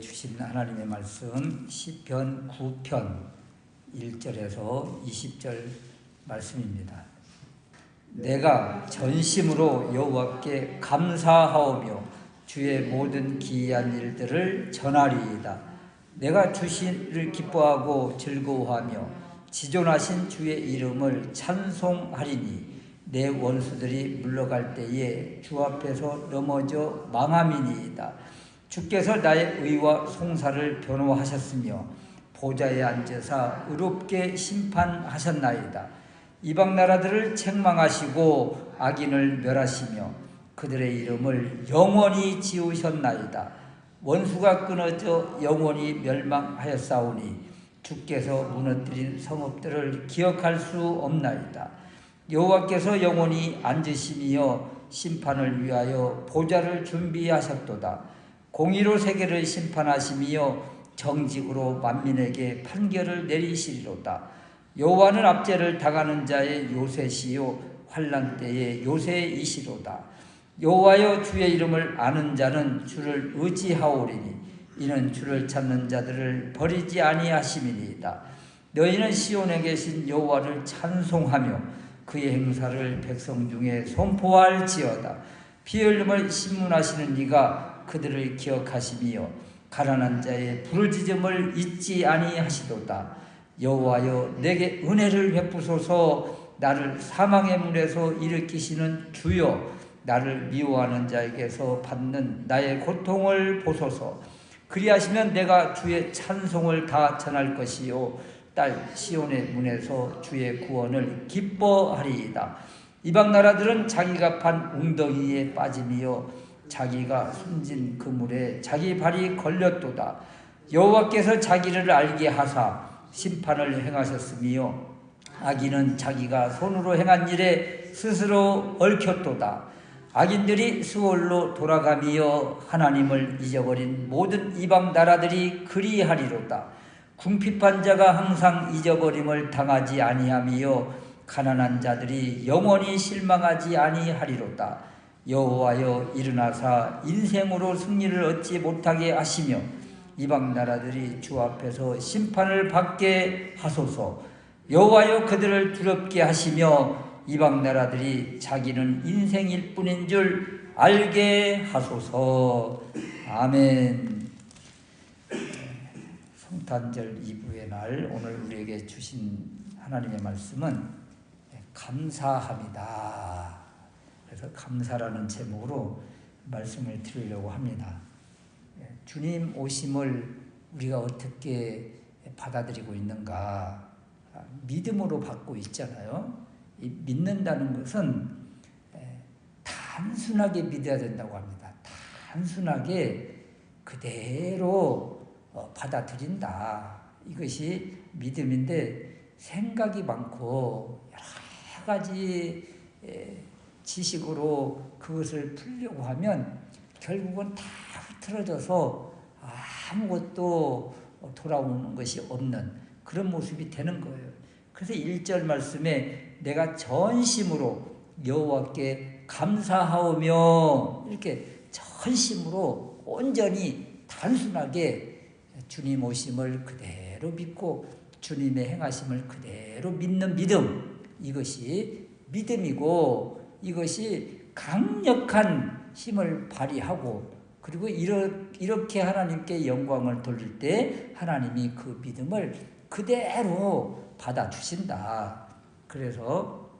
주신 하나님의 말씀 시편 9편 1절에서 20절 말씀입니다. 내가 전심으로 여호와께 감사하오며 주의 모든 기이한 일들을 전하리이다. 내가 주시를 기뻐하고 즐거워하며 지존하신 주의 이름을 찬송하리니 내 원수들이 물러갈 때에 주 앞에서 넘어져 망함이니이다. 주께서 나의 의와 송사를 변호하셨으며 보좌에 앉으사 의롭게 심판하셨나이다. 이방 나라들을 책망하시고 악인을 멸하시며 그들의 이름을 영원히 지우셨나이다. 원수가 끊어져 영원히 멸망하였사오니 주께서 무너뜨린 성읍들을 기억할 수 없나이다. 여호와께서 영원히 앉으시며 심판을 위하여 보좌를 준비하셨도다. 공의로 세계를 심판하시며 정직으로 만민에게 판결을 내리시리로다. 여호와는 압제를 당하는 자의 요새시요 환난 때의 요새이시로다. 여호와여 주의 이름을 아는 자는 주를 의지하오리니 이는 주를 찾는 자들을 버리지 아니하심이니이다. 너희는 시온에 계신 여호와를 찬송하며 그의 행사를 백성 중에 선포할지어다. 피 흘림을 신문하시는 이가 그들을 기억하시며 가난한 자의 부르짖음을 잊지 아니하시도다. 여호와여 내게 은혜를 베푸소서. 나를 사망의 문에서 일으키시는 주여 나를 미워하는 자에게서 받는 나의 고통을 보소서. 그리하시면 내가 주의 찬송을 다 전할 것이요 딸 시온의 문에서 주의 구원을 기뻐하리이다. 이방 나라들은 자기가 판 웅덩이에 빠짐이요 자기가 숨진 그물에 자기 발이 걸렸도다. 여호와께서 자기를 알게 하사 심판을 행하셨으며 악인은 자기가 손으로 행한 일에 스스로 얽혔도다. 악인들이 수월로 돌아가며 하나님을 잊어버린 모든 이방 나라들이 그리하리로다. 궁핍한 자가 항상 잊어버림을 당하지 아니하며 가난한 자들이 영원히 실망하지 아니하리로다. 여호와여 일어나사 인생으로 승리를 얻지 못하게 하시며 이방 나라들이 주 앞에서 심판을 받게 하소서. 여호와여 그들을 두렵게 하시며 이방 나라들이 자기는 인생일 뿐인 줄 알게 하소서. 아멘. 성탄절 2부의 날 오늘 우리에게 주신 하나님의 말씀은 감사합니다. 그래서 감사라는 제목으로 말씀을 드리려고 합니다. 주님 오심을 우리가 어떻게 받아들이고 있는가? 믿음으로 받고 있잖아요. 이 믿는다는 것은 단순하게 믿어야 된다고 합니다. 단순하게 그대로 받아들인다. 이것이 믿음인데 생각이 많고 여러 가지 지식으로 그것을 풀려고 하면 결국은 다 흐트러져서 아무것도 돌아오는 것이 없는 그런 모습이 되는 거예요. 그래서 1절 말씀에 내가 전심으로 여호와께 감사하오며 이렇게 전심으로 온전히 단순하게 주님 오심을 그대로 믿고 주님의 행하심을 그대로 믿는 믿음, 이것이 믿음이고 이것이 강력한 힘을 발휘하고 그리고 이렇게 하나님께 영광을 돌릴 때 하나님이 그 믿음을 그대로 받아주신다. 그래서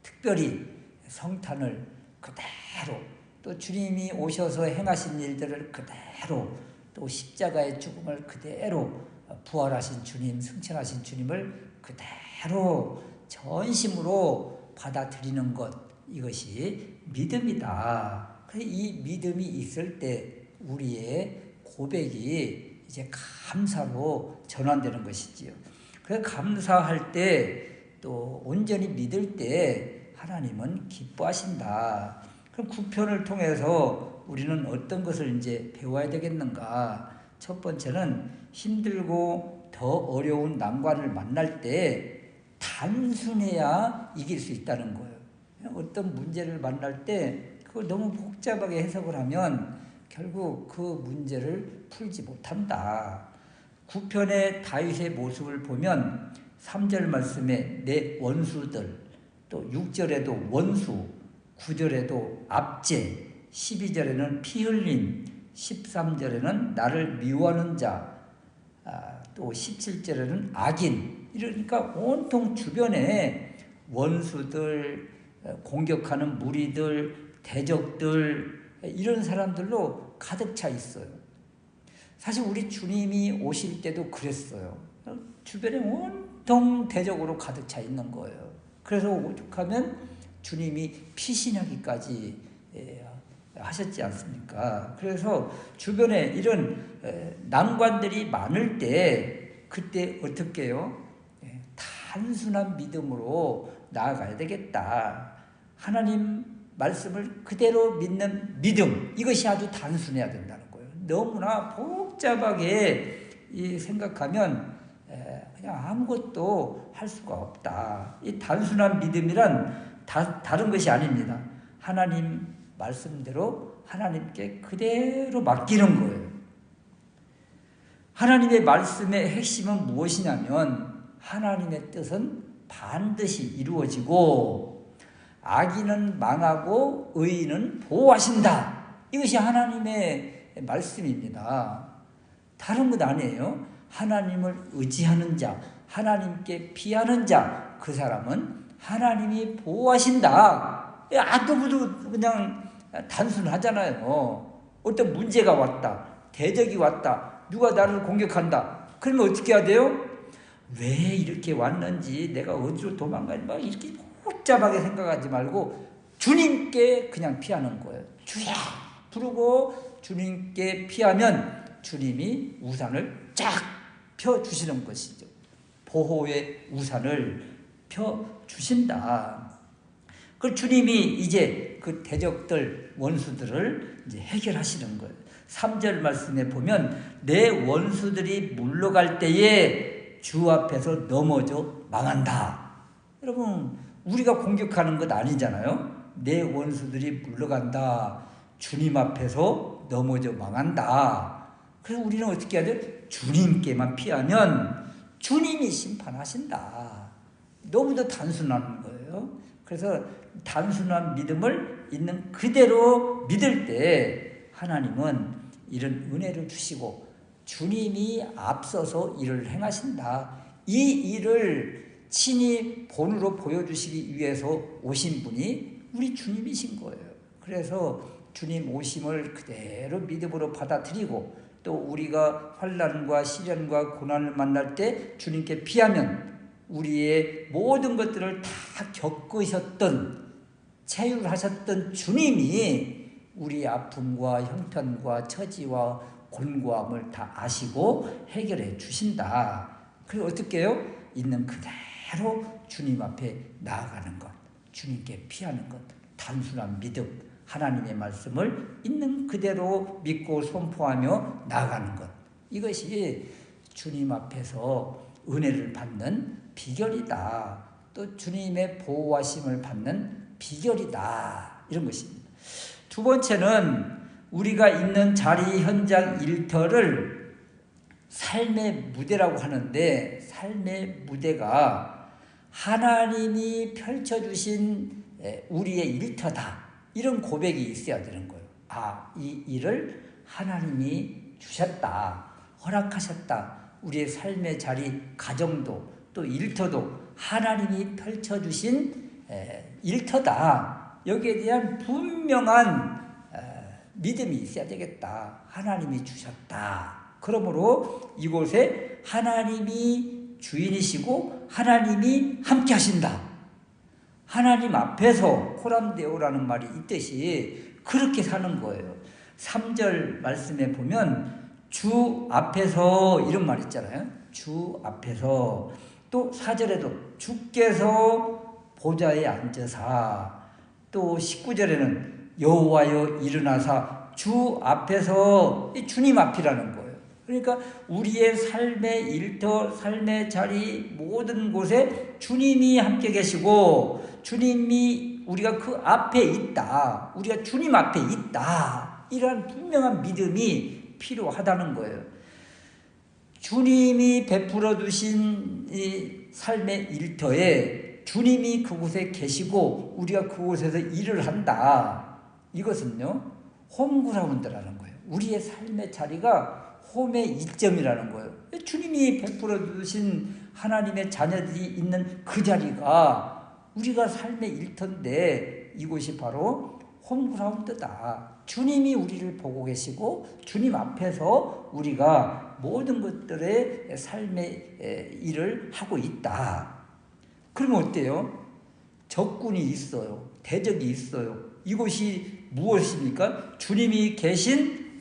특별히 성탄을 그대로 또 주님이 오셔서 행하신 일들을 그대로 또 십자가의 죽음을 그대로 부활하신 주님, 승천하신 주님을 그대로 전심으로 받아들이는 것, 이것이 믿음이다. 이 믿음이 있을 때 우리의 고백이 이제 감사로 전환되는 것이지요. 그래서 감사할 때 또 온전히 믿을 때 하나님은 기뻐하신다. 그럼 9편을 통해서 우리는 어떤 것을 이제 배워야 되겠는가? 첫 번째는 힘들고 더 어려운 난관을 만날 때 단순해야 이길 수 있다는 거예요. 어떤 문제를 만날 때 그걸 너무 복잡하게 해석을 하면 결국 그 문제를 풀지 못한다. 9편의 다윗의 모습을 보면 3절 말씀에 내 원수들, 또 6절에도 원수, 9절에도 압제, 12절에는 피 흘림, 13절에는 나를 미워하는 자, 또 17절에는 악인. 이러니까 온통 주변에 원수들, 공격하는 무리들, 대적들, 이런 사람들로 가득 차 있어요. 사실 우리 주님이 오실 때도 그랬어요. 주변에 온통 대적으로 가득 차 있는 거예요. 그래서 오죽하면 주님이 피신하기까지 하셨지 않습니까? 그래서 주변에 이런 난관들이 많을 때 그때 어떻게 해요? 단순한 믿음으로 나아가야 되겠다. 하나님 말씀을 그대로 믿는 믿음, 이것이 아주 단순해야 된다는 거예요. 너무나 복잡하게 생각하면 그냥 아무것도 할 수가 없다. 이 단순한 믿음이란 다른 것이 아닙니다. 하나님 말씀대로 하나님께 그대로 맡기는 거예요. 하나님의 말씀의 핵심은 무엇이냐면 하나님의 뜻은 반드시 이루어지고 악인은 망하고 의인은 보호하신다. 이것이 하나님의 말씀입니다. 다른 것 아니에요. 하나님을 의지하는 자, 하나님께 피하는 자, 그 사람은 하나님이 보호하신다. 아무도 그냥 단순하잖아요. 어떤 문제가 왔다, 대적이 왔다, 누가 나를 공격한다. 그러면 어떻게 해야 돼요? 왜 이렇게 왔는지, 내가 어디로 도망가는지 막 이렇게 복잡하게 생각하지 말고 주님께 그냥 피하는 거예요. 주야 부르고 주님께 피하면 주님이 우산을 쫙 펴주시는 것이죠. 보호의 우산을 펴주신다. 그 주님이 이제 그 대적들, 원수들을 이제 해결하시는 거예요. 3절 말씀에 보면 내 원수들이 물러갈 때에 주 앞에서 넘어져 망한다. 여러분, 우리가 공격하는 것 아니잖아요. 내 원수들이 물러간다. 주님 앞에서 넘어져 망한다. 그래서 우리는 어떻게 해야 돼? 주님께만 피하면 주님이 심판하신다. 너무도 단순한 거예요. 그래서 단순한 믿음을 있는 그대로 믿을 때 하나님은 이런 은혜를 주시고 주님이 앞서서 일을 행하신다. 이 일을 친히 본으로 보여주시기 위해서 오신 분이 우리 주님이신 거예요. 그래서 주님 오심을 그대로 믿음으로 받아들이고 또 우리가 환난과 시련과 고난을 만날 때 주님께 피하면 우리의 모든 것들을 다 겪으셨던, 체휼하셨던 주님이 우리의 아픔과 형편과 처지와 곤고함을 다 아시고 해결해 주신다. 그리고 어떻게 해요? 있는 그대로 주님 앞에 나아가는 것, 주님께 피하는 것, 단순한 믿음, 하나님의 말씀을 있는 그대로 믿고 선포하며 나아가는 것, 이것이 주님 앞에서 은혜를 받는 비결이다. 또 주님의 보호하심을 받는 비결이다. 이런 것입니다. 두 번째는 우리가 있는 자리, 현장, 일터를 삶의 무대라고 하는데, 삶의 무대가 하나님이 펼쳐주신 우리의 일터다. 이런 고백이 있어야 되는 거예요. 이 일을 하나님이 주셨다. 허락하셨다. 우리의 삶의 자리, 가정도 또 일터도 하나님이 펼쳐주신 일터다. 여기에 대한 분명한 믿음이 있어야 되겠다. 하나님이 주셨다. 그러므로 이곳에 하나님이 주인이시고 하나님이 함께 하신다. 하나님 앞에서 코람데오라는 말이 있듯이 그렇게 사는 거예요. 3절 말씀에 보면 주 앞에서 이런 말 있잖아요. 주 앞에서. 또 4절에도 주께서 보좌에 앉으사. 또 19절에는 여호와여 일어나사. 주 앞에서, 주님 앞이라는 거예요. 그러니까 우리의 삶의 일터, 삶의 자리, 모든 곳에 주님이 함께 계시고 주님이 우리가 그 앞에 있다. 우리가 주님 앞에 있다. 이러한 분명한 믿음이 필요하다는 거예요. 주님이 베풀어 주신 이 삶의 일터에 주님이 그곳에 계시고 우리가 그곳에서 일을 한다. 이것은요, 홈그라운드라는 거예요. 우리의 삶의 자리가 홈의 이점이라는 거예요. 주님이 베풀어 주신 하나님의 자녀들이 있는 그 자리가 우리가 삶의 일터인데 이곳이 바로 홈그라운드다. 주님이 우리를 보고 계시고 주님 앞에서 우리가 모든 것들의 삶의 일을 하고 있다. 그러면 어때요? 적군이 있어요. 대적이 있어요. 이곳이 무엇입니까? 주님이 계신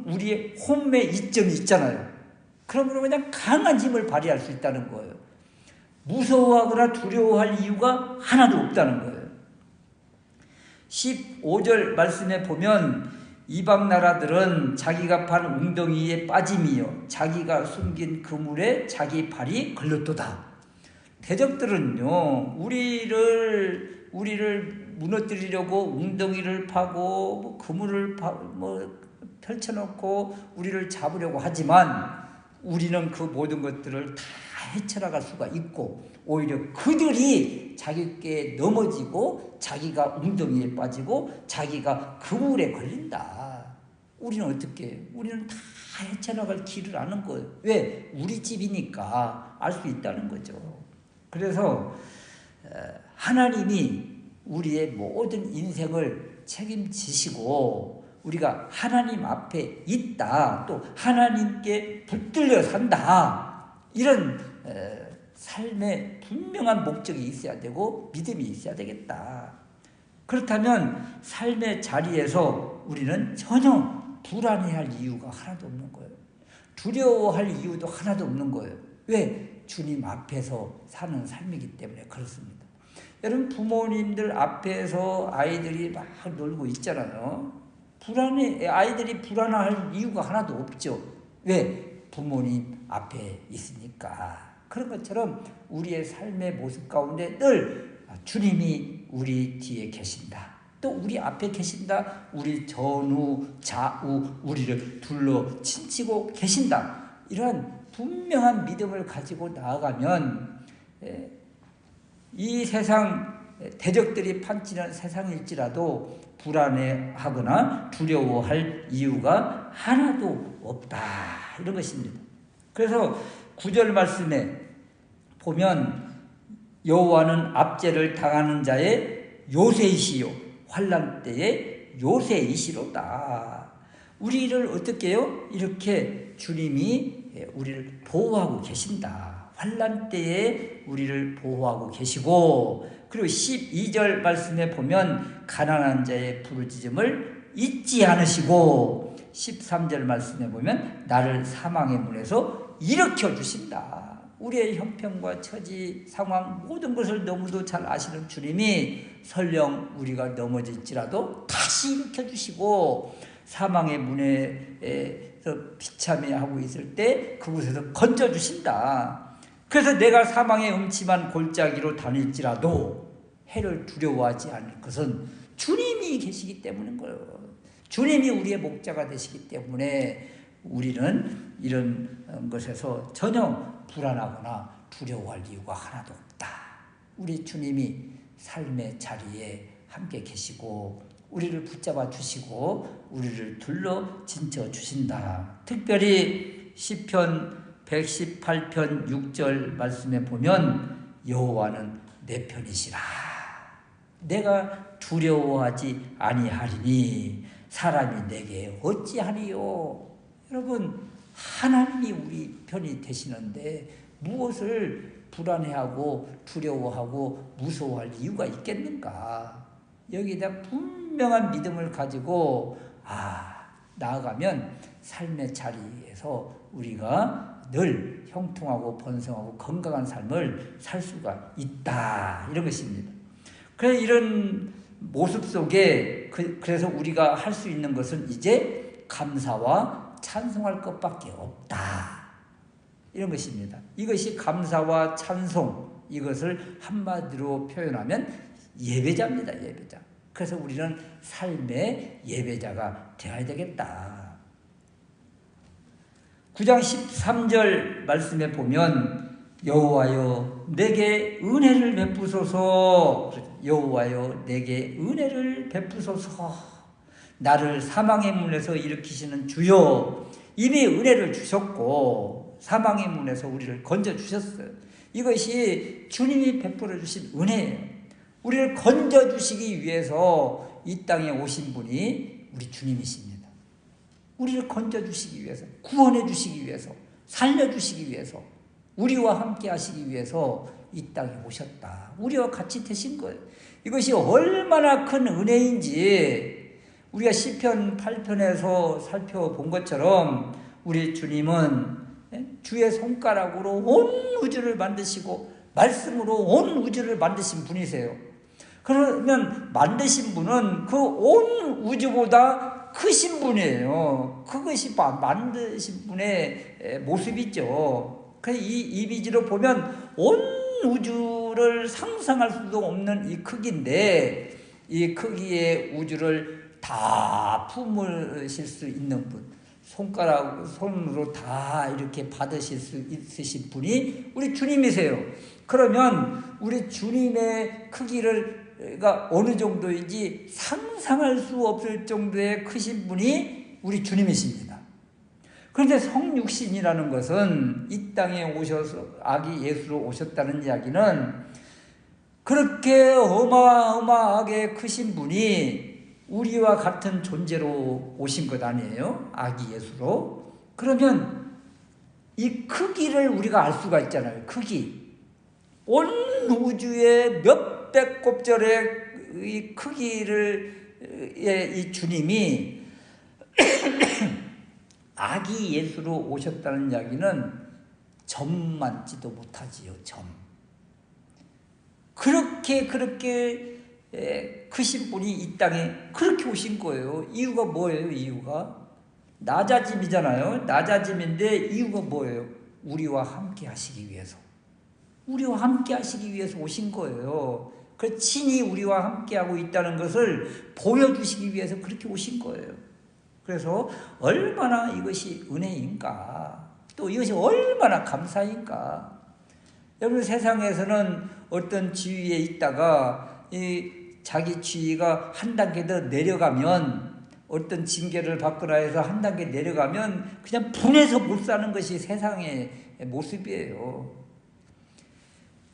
우리의 홈의 이점이 있잖아요. 그러므로 그냥 강한 힘을 발휘할 수 있다는 거예요. 무서워하거나 두려워할 이유가 하나도 없다는 거예요. 15절 말씀에 보면 이방 나라들은 자기가 판 웅덩이에 빠짐이요 자기가 숨긴 그물에 자기 발이 걸렸도다. 대적들은요, 우리를 무너뜨리려고 웅덩이를 파고 그물을 펼쳐놓고 우리를 잡으려고 하지만 우리는 그 모든 것들을 다 헤쳐나갈 수가 있고 오히려 그들이 자기께 넘어지고 자기가 웅덩이에 빠지고 자기가 그물에 걸린다. 우리는 어떻게 해요? 우리는 다 헤쳐나갈 길을 아는 거예요. 왜? 우리 집이니까 알 수 있다는 거죠. 그래서 하나님이 우리의 모든 인생을 책임지시고 우리가 하나님 앞에 있다. 또 하나님께 붙들려 산다. 이런 삶의 분명한 목적이 있어야 되고 믿음이 있어야 되겠다. 그렇다면 삶의 자리에서 우리는 전혀 불안해할 이유가 하나도 없는 거예요. 두려워할 이유도 하나도 없는 거예요. 왜? 주님 앞에서 사는 삶이기 때문에 그렇습니다. 여러분, 부모님들 앞에서 아이들이 막 놀고 있잖아요. 아이들이 불안할 이유가 하나도 없죠. 왜? 부모님 앞에 있으니까. 그런 것처럼 우리의 삶의 모습 가운데 늘 주님이 우리 뒤에 계신다. 또 우리 앞에 계신다. 우리 전후 좌우 우리를 둘러 친치고 계신다. 이런 분명한 믿음을 가지고 나아가면 이 세상 대적들이 판치는 세상일지라도 불안해하거나 두려워할 이유가 하나도 없다. 이런 것입니다. 그래서 9절 말씀에 보면 여호와는 압제를 당하는 자의 요새이시요 환난 때의 요새이시로다. 우리를 어떻게 해요? 이렇게 주님이 우리를 보호하고 계신다. 환난 때에 우리를 보호하고 계시고, 그리고 12절 말씀에 보면 가난한 자의 부르짖음을 잊지 않으시고 13절 말씀에 보면 나를 사망의 문에서 일으켜 주신다. 우리의 형편과 처지, 상황 모든 것을 너무도 잘 아시는 주님이 설령 우리가 넘어질지라도 다시 일으켜 주시고 사망의 문에서 비참해하고 있을 때 그곳에서 건져 주신다. 그래서 내가 사망의 음침한 골짜기로 다닐지라도 해를 두려워하지 않을 것은 주님이 계시기 때문인 거예요. 주님이 우리의 목자가 되시기 때문에 우리는 이런 것에서 전혀 불안하거나 두려워할 이유가 하나도 없다. 우리 주님이 삶의 자리에 함께 계시고 우리를 붙잡아 주시고 우리를 둘러 진쳐 주신다. 특별히 시편 118편 6절 말씀에 보면 여호와는 내 편이시라. 내가 두려워하지 아니하리니 사람이 내게 어찌하리요. 여러분, 하나님이 우리 편이 되시는데 무엇을 불안해하고 두려워하고 무서워할 이유가 있겠는가. 여기다 분명한 믿음을 가지고 나아가면 삶의 자리에서 우리가 늘 형통하고 번성하고 건강한 삶을 살 수가 있다. 이런 것입니다. 그래서 이런 모습 속에 그래서 우리가 할 수 있는 것은 이제 감사와 찬송할 것밖에 없다. 이런 것입니다. 이것이 감사와 찬송, 이것을 한마디로 표현하면 예배자입니다. 예배자. 그래서 우리는 삶의 예배자가 되어야 되겠다. 9장 13절 말씀에 보면 여호와여 내게 은혜를 베푸소서. 여호와여 내게 은혜를 베푸소서. 나를 사망의 문에서 일으키시는 주여, 이미 은혜를 주셨고 사망의 문에서 우리를 건져주셨어요. 이것이 주님이 베풀어 주신 은혜예요. 우리를 건져주시기 위해서 이 땅에 오신 분이 우리 주님이십니다. 우리를 건져주시기 위해서, 구원해 주시기 위해서, 살려주시기 위해서, 우리와 함께 하시기 위해서 이 땅에 오셨다. 우리와 같이 되신 거예요. 이것이 얼마나 큰 은혜인지 우리가 시편 8편에서 살펴본 것처럼 우리 주님은 주의 손가락으로 온 우주를 만드시고 말씀으로 온 우주를 만드신 분이세요. 그러면 만드신 분은 그 온 우주보다 크신 분이에요. 그것이 만드신 분의 모습이죠. 이 이미지로 보면 온 우주를 상상할 수도 없는 이 크기인데, 이 크기의 우주를 다 품으실 수 있는 분, 손으로 다 이렇게 받으실 수 있으신 분이 우리 주님이세요. 그러면 우리 주님의 크기가 어느 정도인지 상상할 수 없을 정도의 크신 분이 우리 주님이십니다. 그런데 성육신이라는 것은 이 땅에 오셔서 아기 예수로 오셨다는 이야기는 그렇게 어마어마하게 크신 분이 우리와 같은 존재로 오신 것 아니에요? 아기 예수로. 그러면 이 크기를 우리가 알 수가 있잖아요. 크기. 온 우주의 몇백 곱절의 이 크기를 이 주님이 아기 예수로 오셨다는 이야기는 점 많지도 못하지요. 점. 그렇게 크신 분이 이 땅에 그렇게 오신 거예요. 이유가 뭐예요? 이유가 낮아짐이잖아요. 낮아짐인데 이유가 뭐예요? 우리와 함께 하시기 위해서. 우리와 함께 하시기 위해서 오신 거예요. 그 친히 우리와 함께 하고 있다는 것을 보여주시기 위해서 그렇게 오신 거예요. 그래서 얼마나 이것이 은혜인가, 또 이것이 얼마나 감사인가. 여러분, 세상에서는 어떤 지위에 있다가 자기 지위가 한 단계 더 내려가면, 어떤 징계를 받거나 해서 한 단계 내려가면 그냥 분해서 못 사는 것이 세상의 모습이에요.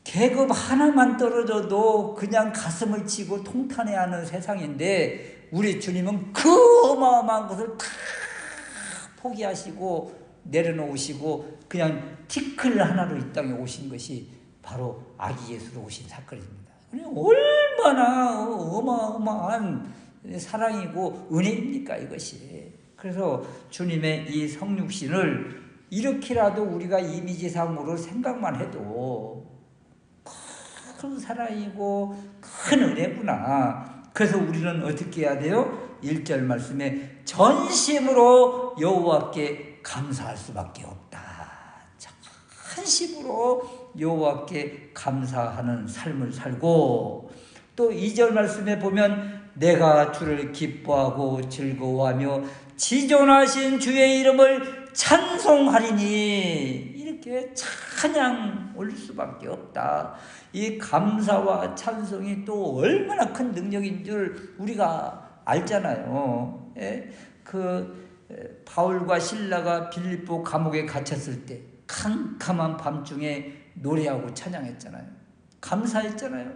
계급 하나만 떨어져도 그냥 가슴을 치고 통탄해하는 세상인데, 우리 주님은 그 어마어마한 것을 다 포기하시고 내려놓으시고 그냥 티끌 하나로 이 땅에 오신 것이 바로 아기 예수로 오신 사건입니다. 얼마나 어마어마한 사랑이고 은혜입니까, 이것이. 그래서 주님의 이 성육신을 이렇게라도 우리가 이미지상으로 생각만 해도 큰 사랑이고 큰 은혜구나. 그래서 우리는 어떻게 해야 돼요? 1절 말씀에 전심으로 여호와께 감사할 수밖에 없다. 전심으로 여호와께 감사하는 삶을 살고, 또 2절 말씀에 보면 내가 주를 기뻐하고 즐거워하며 지존하신 주의 이름을 찬송하리니, 이렇게 찬양 올릴 수밖에 없다. 이 감사와 찬송이 또 얼마나 큰 능력인 줄 우리가 알잖아요. 바울과 실라가 빌립보 감옥에 갇혔을 때 캄캄한 밤중에 노래하고 찬양했잖아요. 감사했잖아요.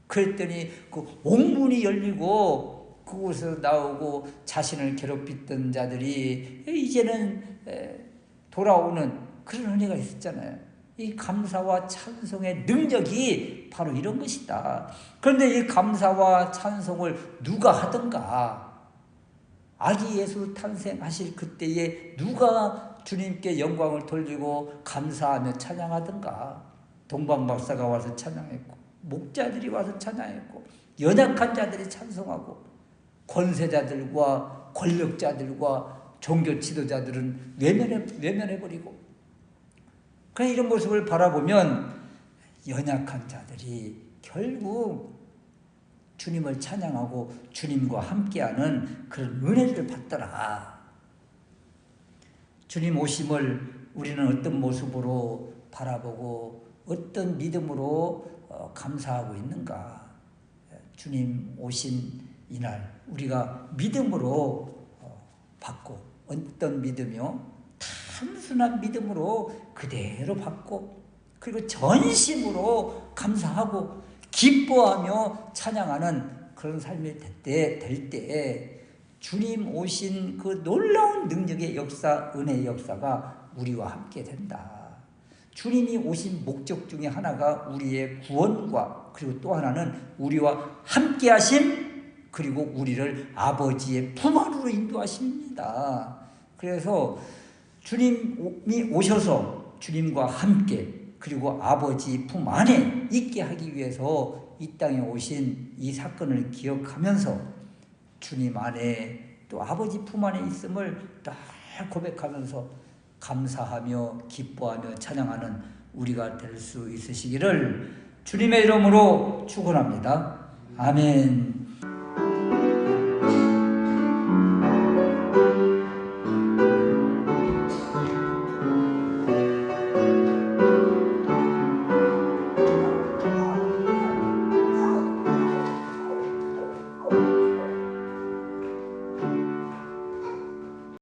그랬더니 그 옥문이 열리고 그곳에서 나오고 자신을 괴롭히던 자들이 이제는 돌아오는 그런 은혜가 있었잖아요. 이 감사와 찬송의 능력이 바로 이런 것이다. 그런데 이 감사와 찬송을 누가 하던가? 아기 예수 탄생하실 그때에 누가 주님께 영광을 돌리고 감사하며 찬양하던가? 동방박사가 와서 찬양했고, 목자들이 와서 찬양했고, 연약한 자들이 찬송하고, 권세자들과 권력자들과 종교 지도자들은 외면해버리고, 그런 이런 모습을 바라보면 연약한 자들이 결국 주님을 찬양하고 주님과 함께하는 그런 은혜를 받더라. 주님 오심을 우리는 어떤 모습으로 바라보고 어떤 믿음으로 감사하고 있는가. 주님 오신 이날 우리가 믿음으로 받고, 어떤 믿음이요? 단순한 믿음으로 그대로 받고, 그리고 전심으로 감사하고 기뻐하며 찬양하는 그런 삶이 될 때에 주님 오신 그 놀라운 능력의 역사, 은혜의 역사가 우리와 함께 된다. 주님이 오신 목적 중에 하나가 우리의 구원과, 그리고 또 하나는 우리와 함께 하심, 그리고 우리를 아버지의 품 안으로 인도하십니다. 그래서 주님이 오셔서 주님과 함께, 그리고 아버지 품 안에 있게 하기 위해서 이 땅에 오신 이 사건을 기억하면서 주님 안에 또 아버지 품 안에 있음을 다 고백하면서 감사하며 기뻐하며 찬양하는 우리가 될 수 있으시기를 주님의 이름으로 축원합니다. 아멘.